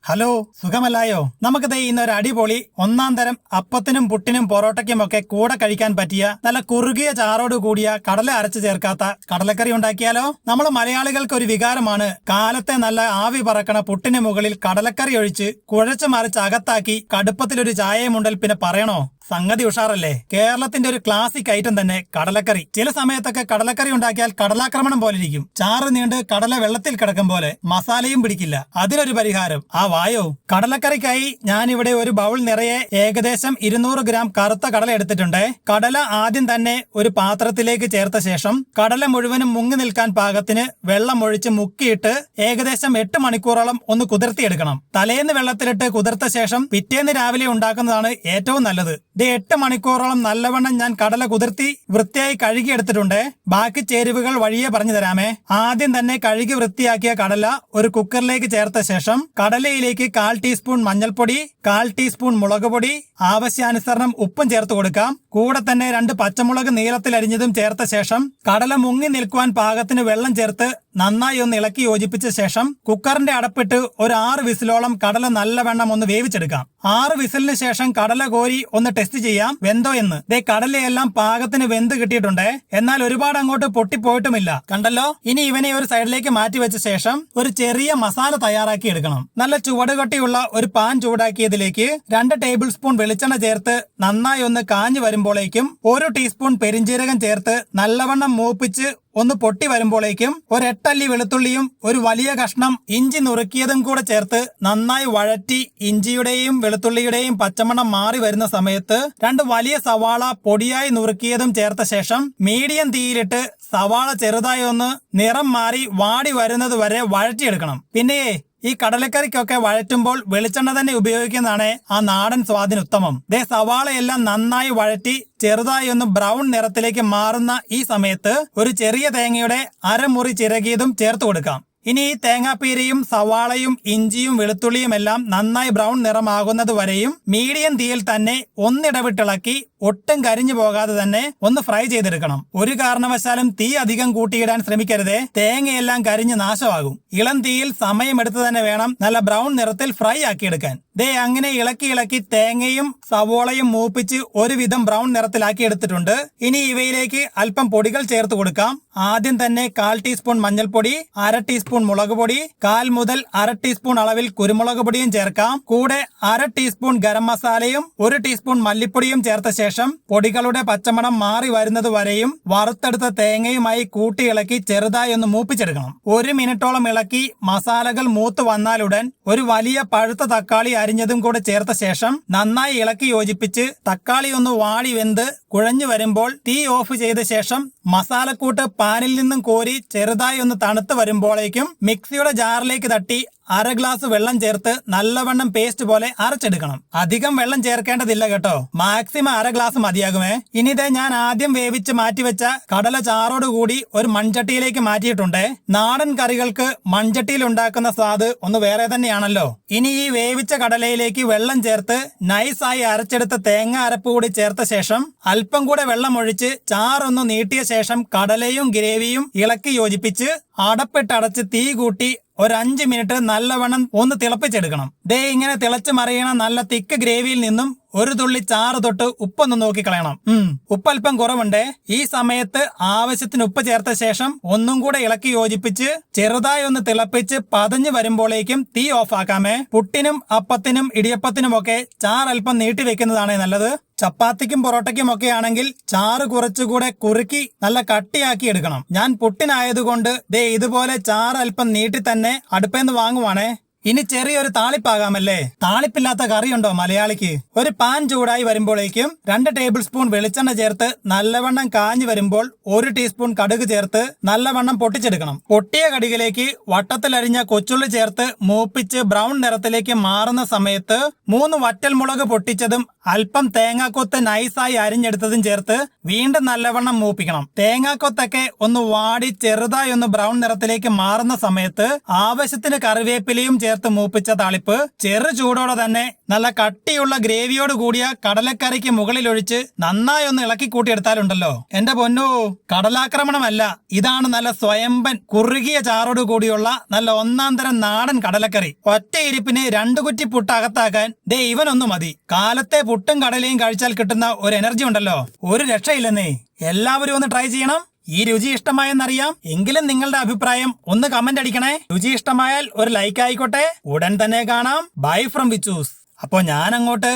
Hello, സുഖമല്ലായോ? നമുക്ക് ദേ ഇന്നൊരു അടിപൊളി ഒന്നാം തരം അപ്പത്തിനും പുട്ടിനും പൊറോട്ടയ്ക്കും ഒക്കെ കൂടെ കഴിക്കാൻ പറ്റിയ നല്ല കുറുകിയ ചാറോട് കൂടിയ കടല അരച്ചു ചേർക്കാത്ത കടലക്കറി ഉണ്ടാക്കിയാലോ? നമ്മൾ മലയാളികൾക്ക് ഒരു വികാരമാണ് കാലത്തെ നല്ല ആവി പറക്കണ പുട്ടിന് മുകളിൽ കടലക്കറി ഒഴിച്ച് കുഴച്ചു മറിച്ച് അകത്താക്കി കടുപ്പത്തിലൊരു ചായയും ഉണ്ടൽ പിന്നെ പറയണോ? സംഗതി ഉഷാറല്ലേ? കേരളത്തിന്റെ ഒരു ക്ലാസിക് ഐറ്റം തന്നെ കടലക്കറി. ചില സമയത്തൊക്കെ കടലക്കറി ഉണ്ടാക്കിയാൽ കടലാക്രമണം പോലെ ഇരിക്കും. ചാറ് നീണ്ട് കടല വെള്ളത്തിൽ കിടക്കും പോലെ, മസാലയും പിടിക്കില്ല. അതിനൊരു പരിഹാരം വായോ. കടലക്കറിക്കായി ഞാനിവിടെ ഒരു ബൗൾ നിറയെ ഏകദേശം 200 ഗ്രാം കറുത്ത കടല എടുത്തിട്ടുണ്ട്. കടല ആദ്യം തന്നെ ഒരു പാത്രത്തിലേക്ക് ചേർത്ത ശേഷം കടല മുഴുവനും മുങ്ങി നിൽക്കാൻ പാകത്തിന് വെള്ളം ഒഴിച്ച് മുക്കിയിട്ട് ഏകദേശം 8 മണിക്കൂറോളം ഒന്ന് കുതിർത്തിയെടുക്കണം. തലേന്ന് വെള്ളത്തിലിട്ട് കുതിർത്ത ശേഷം പിറ്റേന്ന് രാവിലെ ഉണ്ടാക്കുന്നതാണ് ഏറ്റവും നല്ലത്. 8 മണിക്കൂറോളം നല്ലവണ്ണം ഞാൻ കടല കുതിർത്തി വൃത്തിയായി കഴുകിയെടുത്തിട്ടുണ്ട്. ബാക്കി ചേരുവകൾ വഴിയെ പറഞ്ഞു തരാമേ. ആദ്യം തന്നെ കഴുകി വൃത്തിയാക്കിയ കടല ഒരു കുക്കറിലേക്ക് ചേർത്ത ശേഷം കടലയിലേക്ക് 1/4 ടീസ്പൂൺ മഞ്ഞൾപ്പൊടി, 1/4 ടീസ്പൂൺ മുളക് പൊടി, ആവശ്യാനുസരണം ഉപ്പും ചേർത്ത് കൊടുക്കാം. കൂടെ തന്നെ 2 പച്ചമുളക് നീളത്തിൽ അരിഞ്ഞതും ചേർത്ത ശേഷം കടല മുങ്ങി നിൽക്കുവാൻ പാകത്തിന് വെള്ളം ചേർത്ത് നന്നായി ഒന്ന് ഇളക്കി യോജിപ്പിച്ച ശേഷം കുക്കറിന്റെ അടപ്പിട്ട് ഒരു 6 വിസിലോളം കടല നല്ലവണ്ണം ഒന്ന് വേവിച്ചെടുക്കാം. 6 വിസിലിന് ശേഷം കടല കോരി ഒന്ന് ടെസ്റ്റ് ചെയ്യാം വെന്തോ എന്ന്. കടലയെല്ലാം പാകത്തിന് വെന്ത് കിട്ടിയിട്ടുണ്ട്. എന്നാൽ ഒരുപാട് അങ്ങോട്ട് പൊട്ടിപ്പോയിട്ടുമില്ല. കണ്ടല്ലോ. ഇനി ഇവനെ ഒരു സൈഡിലേക്ക് മാറ്റി വെച്ച ശേഷം ഒരു ചെറിയ മസാല തയ്യാറാക്കി എടുക്കണം. നല്ല ചുവടുകട്ടിയുള്ള ഒരു പാൻ ചൂടാക്കിയതിലേക്ക് 2 ടേബിൾ സ്പൂൺ വെളിച്ചെണ്ണ ചേർത്ത് നന്നായി ഒന്ന് കാഞ്ഞു വരുമ്പോഴേക്കും 1 ടീസ്പൂൺ പെരിഞ്ജീരകം ചേർത്ത് നല്ലവണ്ണം മൂപ്പിച്ച് ഒന്ന് പൊട്ടി വരുമ്പോഴേക്കും 8 അല്ലി വെളുത്തുള്ളിയും ഒരു വലിയ കഷ്ണം ഇഞ്ചി നുറുക്കിയതും കൂടെ ചേർത്ത് നന്നായി വഴറ്റി ഇഞ്ചിയുടെയും വെളുത്തുള്ളിയുടെയും പച്ചമണം മാറി വരുന്ന സമയത്ത് 2 വലിയ സവാള പൊടിയായി നുറുക്കിയതും ചേർത്ത ശേഷം മീഡിയം തീയിലിട്ട് സവാള ചെറുതായി ഒന്ന് നിറം മാറി വാടി വരുന്നത് വരെ വഴറ്റിയെടുക്കണം. പിന്നെ ഈ കടലക്കറിക്കൊക്കെ വഴറ്റുമ്പോൾ വെളിച്ചെണ്ണ തന്നെ ഉപയോഗിക്കുന്നതാണ് ആ നാടൻ സ്വാദിന് ഉത്തമം. സവാളയെല്ലാം നന്നായി വഴറ്റി ചെറുതായി ഒന്ന് ബ്രൗൺ നിറത്തിലേക്ക് മാറുന്ന ഈ സമയത്ത് ഒരു ചെറിയ തേങ്ങയുടെ അരമുറി ചിരകിയതും ചേർത്ത് കൊടുക്കാം. ഇനി ഈ തേങ്ങാപ്പീരയും സവാളയും ഇഞ്ചിയും വെളുത്തുള്ളിയും എല്ലാം നന്നായി ബ്രൗൺ നിറമാകുന്നത് വരെയും മീഡിയം തീയിൽ തന്നെ ഒന്നിടവിട്ടിളക്കി ഒട്ടും കരിഞ്ഞു പോകാതെ തന്നെ ഒന്ന് ഫ്രൈ ചെയ്തെടുക്കണം. ഒരു കാരണവശാലും തീ അധികം കൂട്ടിയിടാൻ ശ്രമിക്കരുതേ. തേങ്ങയെല്ലാം കരിഞ്ഞ് നാശമാകും. ഇളം തീയിൽ സമയമെടുത്ത് തന്നെ വേണം നല്ല ബ്രൗൺ നിറത്തിൽ ഫ്രൈ ആക്കിയെടുക്കാൻ. അങ്ങനെ ഇളക്കി തേങ്ങയും സവോളയും മൂപ്പിച്ച് ഒരുവിധം ബ്രൗൺ നിറത്തിലാക്കി എടുത്തിട്ടുണ്ട്. ഇനി ഇവയിലേക്ക് അല്പം പൊടികൾ ചേർത്ത് കൊടുക്കാം. ആദ്യം തന്നെ 1/4 ടീസ്പൂൺ മഞ്ഞൾപ്പൊടി, 1/2 ടീസ്പൂൺ മുളക് പൊടി, 1/4 മുതൽ 1/2 ടീസ്പൂൺ അളവിൽ കുരുമുളക് പൊടിയും ചേർക്കാം. കൂടെ 1/2 ടീസ്പൂൺ ഗരം മസാലയും 1 ടീസ്പൂൺ മല്ലിപ്പൊടിയും ചേർത്ത ശേഷം പൊടികളുടെ പച്ചമണം മാറി വരുന്നത് വരെയും വറുത്തെടുത്ത തേങ്ങയുമായി കൂട്ടി ഇളക്കി ചെറുതായി ഒന്ന് മൂപ്പിച്ചെടുക്കണം. 1 മിനിറ്റോളം ഇളക്കി മസാലകൾ മൂത്ത് വന്നാലുടൻ ഒരു വലിയ പഴുത്ത തക്കാളി അരിഞ്ഞതും കൂടെ ചേർത്ത ശേഷം നന്നായി ഇളക്കി യോജിപ്പിച്ച് തക്കാളി ഒന്ന് വാടി വെന്ത് കുഴഞ്ഞു വരുമ്പോൾ തീ ഓഫ് ചെയ്ത ശേഷം മസാലക്കൂട്ട് പാനിൽ നിന്നും കോരി ചെറുതായി ഒന്ന് തണുത്ത് വരുമ്പോഴേക്കും മിക്സിയുടെ ജാറിലേക്ക് തട്ടി 1/2 ഗ്ലാസ് വെള്ളം ചേർത്ത് നല്ലവണ്ണം പേസ്റ്റ് പോലെ അരച്ചെടുക്കണം. അധികം വെള്ളം ചേർക്കേണ്ടതില്ല കേട്ടോ. Maximum 1/2 glass മതിയാകുമേ. ഇനിതേ ഞാൻ ആദ്യം വേവിച്ച് മാറ്റിവെച്ച കടല ചാറോടുകൂടി ഒരു മൺചട്ടിയിലേക്ക് മാറ്റിയിട്ടുണ്ട്. നാടൻ കറികൾക്ക് മൺചട്ടിയിൽ ഉണ്ടാക്കുന്ന സ്വാദ് ഒന്ന് വേറെ തന്നെയാണല്ലോ. ഇനി ഈ വേവിച്ച കടലയിലേക്ക് വെള്ളം ചേർത്ത് നൈസായി അരച്ചെടുത്ത തേങ്ങ അരപ്പ് കൂടി ചേർത്ത ശേഷം അല്പം കൂടെ വെള്ളം ഒഴിച്ച് ചാറൊന്ന് നീട്ടിയ ശേഷം കടലയും ഗ്രേവിയും ഇളക്കി യോജിപ്പിച്ച് അടപ്പിട്ടടച്ച് തീ കൂട്ടി ഒരു 5 മിനിറ്റ് നല്ലവണ്ണം ഒന്ന് തിളപ്പിച്ചെടുക്കണം. ഇങ്ങനെ തിളച്ച് മറിയണ നല്ല തിക്ക് ഗ്രേവിയിൽ നിന്നും ഒരു തുള്ളി ചാറ് തൊട്ട് ഉപ്പൊന്ന് നോക്കിക്കളയണം. ഉപ്പല്പം കുറവുണ്ട്. ഈ സമയത്ത് ആവശ്യത്തിന് ഉപ്പ് ചേർത്ത ശേഷം ഒന്നും കൂടെ ഇളക്കി യോജിപ്പിച്ച് ചെറുതായി ഒന്ന് തിളപ്പിച്ച് പതഞ്ഞു വരുമ്പോഴേക്കും തീ ഓഫ് ആക്കാമേ. പുട്ടിനും അപ്പത്തിനും ഇടിയപ്പത്തിനും ഒക്കെ ചാറ് അല്പം നീട്ടി വെക്കുന്നതാണ് നല്ലത്. ചപ്പാത്തിക്കും പൊറോട്ടയ്ക്കും ഒക്കെ ആണെങ്കിൽ ചാറ് കുറച്ചുകൂടെ കുറുക്കി നല്ല കട്ടിയാക്കി എടുക്കണം. ഞാൻ പുട്ടിനായതുകൊണ്ട് ഇതുപോലെ ചാറ് അല്പം നീട്ടി തന്നെ അടുപ്പേന്ന് വാങ്ങുവാണേ. ഇനി ചെറിയൊരു താളിപ്പാകാമല്ലേ? താളിപ്പില്ലാത്ത കറിയുണ്ടോ മലയാളിക്ക്? ഒരു പാൻ ചൂടായി വരുമ്പോഴേക്കും 2 ടേബിൾ സ്പൂൺ വെളിച്ചെണ്ണ ചേർത്ത് നല്ലവണ്ണം കാഞ്ഞു വരുമ്പോൾ 1 ടീസ്പൂൺ കടുക് ചേർത്ത് നല്ലവണ്ണം പൊട്ടിച്ചെടുക്കണം. പൊട്ടിയ കടുകിലേക്ക് വട്ടത്തിലരിഞ്ഞ കൊച്ചുള്ളി ചേർത്ത് മൂപ്പിച്ച് ബ്രൗൺ നിറത്തിലേക്ക് മാറുന്ന സമയത്ത് 3 വറ്റൽമുളക് പൊട്ടിച്ചതും അല്പം തേങ്ങാക്കൊത്ത് നൈസായി അരിഞ്ഞെടുത്തതും ചേർത്ത് വീണ്ടും നല്ലവണ്ണം മൂപ്പിക്കണം. തേങ്ങാക്കൊത്തൊക്കെ ഒന്ന് വാടി ചെറുതായി ഒന്ന് ബ്രൗൺ നിറത്തിലേക്ക് മാറുന്ന സമയത്ത് ആവശ്യത്തിന് കറിവേപ്പിലയും ചേർത്ത് ചേർത്ത് മൂപ്പിച്ച താളിപ്പ് ചെറു ചൂടോടെ തന്നെ നല്ല കട്ടിയുള്ള ഗ്രേവിയോട് കൂടിയ കടലക്കറിക്ക് മുകളിലൊഴിച്ച് നന്നായി ഒന്ന് ഇളക്കി കൂട്ടിയെടുത്താലുണ്ടല്ലോ എന്റെ പൊന്നോ, കടലാക്രമണമല്ല, ഇതാണ് നല്ല സ്വയംഭൻ കുറുകിയ ചാറോട് കൂടിയുള്ള നല്ല ഒന്നാം തരം നാടൻ കടലക്കറി. ഒറ്റ ഇരിപ്പിന് 2 കുറ്റി പുട്ട് അകത്താക്കാൻ ദേ ഇവനൊന്നു മതി. കാലത്തെ പുട്ടും കടലയും കഴിച്ചാൽ കിട്ടുന്ന ഒരു എനർജി ഉണ്ടല്ലോ, ഒരു രക്ഷയില്ലെന്നേ. എല്ലാവരും ഒന്ന് ട്രൈ ചെയ്യണം. ഈ രുചി ഇഷ്ടമായെന്നറിയാം. എങ്കിലും നിങ്ങളുടെ അഭിപ്രായം ഒന്ന് കമന്റ് അടിക്കണേ. രുചി ഇഷ്ടമായാൽ ഒരു ലൈക്ക് ആയിക്കോട്ടെ. ഉടൻ തന്നെ കാണാം. Bye from Vichus. അപ്പോ ഞാൻ അങ്ങോട്ട്